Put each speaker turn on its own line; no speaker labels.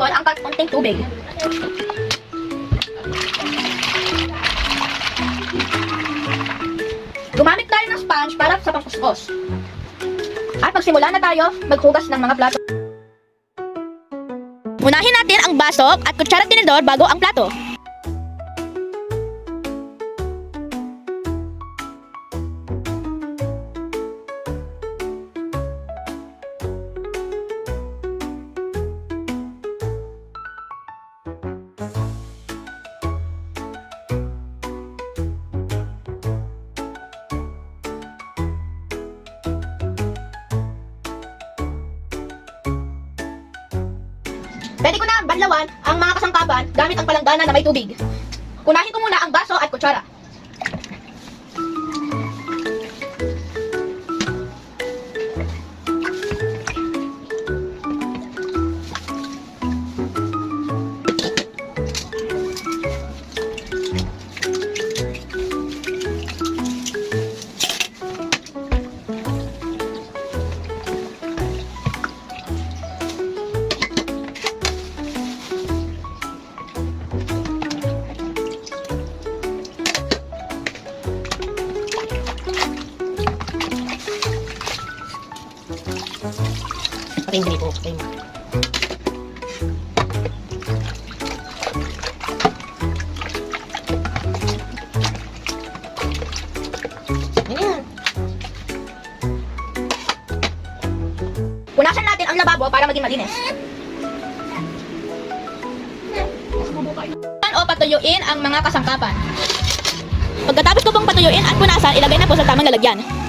doon ang konting tubig. Gumamit tayo ng sponge para sa pangkuskus. At magsimula na tayo maghugas ng mga plato. Unahin natin ang baso at kutsara tinidor bago ang plato. Pwede ko na banlawan ang mga kasangkapan gamit ang palanggana na may tubig. Unahin ko muna ang baso at kutsara.
Patayin din ito. Patayin mo. Ayan.
Punasan natin ang lababo para maging malinis. O patuyuin ang mga kasangkapan. Pagkatapos ko pong patuyuin at punasan, ilagay na po sa tamang lalagyan.